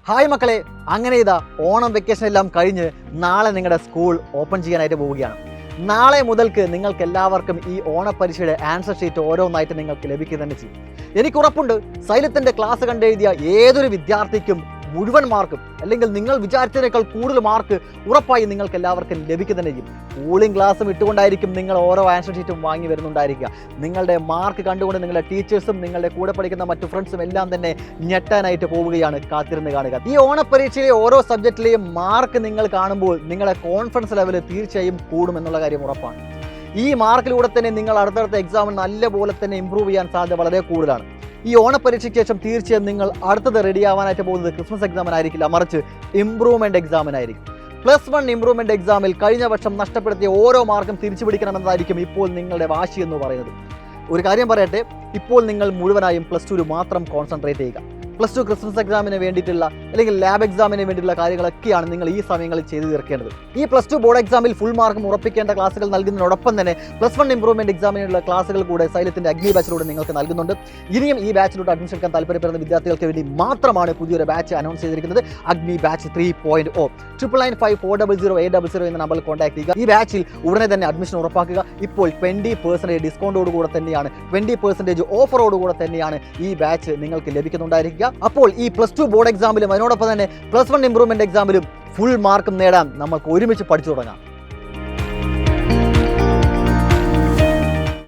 Hi മക്കളെ, അങ്ങനെ ഇതാ ഓണം വെക്കേഷൻ എല്ലാം കഴിഞ്ഞ് നാളെ നിങ്ങളുടെ സ്കൂൾ ഓപ്പൺ ചെയ്യാനായിട്ട് പോവുകയാണ്. നാളെ മുതൽക്ക് നിങ്ങൾക്ക് എല്ലാവർക്കും ഈ ഓണപരീക്ഷയുടെ ആൻസർ ഷീറ്റ് ഓരോന്നായിട്ട് നിങ്ങൾക്ക് ലഭിക്കുക തന്നെ ചെയ്യും. എനിക്ക് ഉറപ്പുണ്ട്, സൈലത്തിൻ്റെ ക്ലാസ് കണ്ടെഴുതിയ ഏതൊരു വിദ്യാർത്ഥിക്കും മുഴുവൻ മാർക്കും അല്ലെങ്കിൽ നിങ്ങൾ വിചാരിച്ചതിനേക്കാൾ കൂടുതൽ മാർക്ക് ഉറപ്പായി നിങ്ങൾക്ക് എല്ലാവർക്കും ലഭിക്കുക തന്നെ ചെയ്യും. കൂളിംഗ് ഗ്ലാസും ഇട്ടുകൊണ്ടായിരിക്കും നിങ്ങൾ ഓരോ ആൻസർ ഷീറ്റും വാങ്ങി വരുന്നുണ്ടായിരിക്കുക. നിങ്ങളുടെ മാർക്ക് കണ്ടുകൊണ്ട് നിങ്ങളുടെ ടീച്ചേഴ്സും നിങ്ങളുടെ കൂടെ പഠിക്കുന്ന മറ്റു ഫ്രണ്ട്സും എല്ലാം തന്നെ ഞെട്ടാനായിട്ട് പോവുകയാണ്. കാത്തിരുന്ന് കാണുക. ഈ ഓണപരീക്ഷയിലെ ഓരോ സബ്ജക്റ്റിലെയും മാർക്ക് നിങ്ങൾ കാണുമ്പോൾ നിങ്ങളുടെ കോൺഫിഡൻസ് ലെവൽ തീർച്ചയായും കൂടുമെന്നുള്ള കാര്യം ഉറപ്പാണ്. ഈ മാർക്കിലൂടെ തന്നെ നിങ്ങൾ അടുത്തടുത്ത എക്സാമിൽ നല്ലപോലെ തന്നെ ഇമ്പ്രൂവ് ചെയ്യാൻ സാധ്യത വളരെ കൂടുതലാണ്. ഈ ഓണപരീക്ഷയ്ക്ക് ശേഷം തീർച്ചയായും നിങ്ങൾ അടുത്തത് റെഡി ആവാനായിട്ട് പോകുന്നത് ക്രിസ്മസ് എക്സാമിനായിരിക്കില്ല, മറിച്ച് ഇംപ്രൂവ്മെൻറ്റ് എക്സാമിനായിരിക്കും. +1 ഇംപ്രൂവ്മെൻറ്റ് എക്സാമിൽ കഴിഞ്ഞ വർഷം നഷ്ടപ്പെടുത്തിയ ഓരോ മാർക്കും തിരിച്ചു പിടിക്കണമെന്നതായിരിക്കും ഇപ്പോൾ നിങ്ങളുടെ വാശി എന്ന് പറയുന്നത്. ഒരു കാര്യം പറയട്ടെ, ഇപ്പോൾ നിങ്ങൾ മുഴുവനായും +2 മാത്രം കോൺസെൻട്രേറ്റ് ചെയ്യുക. +2 ക്രിസ്മസ് എക്സാമിന് വേണ്ടിയിട്ടുള്ള അല്ലെങ്കിൽ ലാബ് എക്സാമിന് വേണ്ടിയിട്ടുള്ള കാര്യങ്ങളൊക്കെയാണ് നിങ്ങൾ ഈ സമയങ്ങളിൽ ചെയ്തു തീർക്കേണ്ടത്. ഈ +2 ബോർഡ് എക്സാമിൽ ഫുൾ മാർക്കും ഉറപ്പിക്കേണ്ട ക്ലാസുകൾ നൽകുന്നതിനോടൊപ്പം തന്നെ +1 ഇംപ്രൂവ്മെൻറ്റ് എക്സാമിനുള്ള ക്ലാസുകൾ കൂടെ സൈലത്തിൻ്റെ അഗ്നി ബാച്ചിലൂടെ നിങ്ങൾക്ക് നൽകുന്നുണ്ട്. ഇനിയും ഈ ബാച്ചിലൂടെ അഡ്മിഷൻ എടുക്കാൻ താല്പര്യപ്പെടുന്ന വിദ്യാർത്ഥികൾക്ക് വേണ്ടി മാത്രമാണ് പുതിയൊരു ബാച്ച് അനൗൺസ് ചെയ്തിരിക്കുന്നത്. അഗ്നി ബാച്ച് 3.0. 999400 എന്ന നമ്പറിൽ കോൺടാക്ട് ചെയ്യുക. ഈ ബാച്ചിൽ ഉടനെ തന്നെ അഡ്മിഷൻ ഉറപ്പാക്കുക. ഇപ്പോൾ 20% ഡിസ്കൗണ്ടോടുകൂടെ തന്നെയാണ്, 20% ഓഫറോടുകൂടെ തന്നെയാണ് ഈ ബാച്ച് നിങ്ങൾക്ക് ലഭിക്കുന്നുണ്ടായിരിക്കുക. അപ്പോൾ ഈ +2 ബോർഡ് എക്സാമിലും അതിനോടൊപ്പം തന്നെ +1 ഇംപ്രൂവ്മെൻറ്റ് എക്സാമിലും ഫുൾ മാർക്കും നേടാൻ നമുക്ക് ഒരുമിച്ച് പഠിച്ചു തുടങ്ങാം.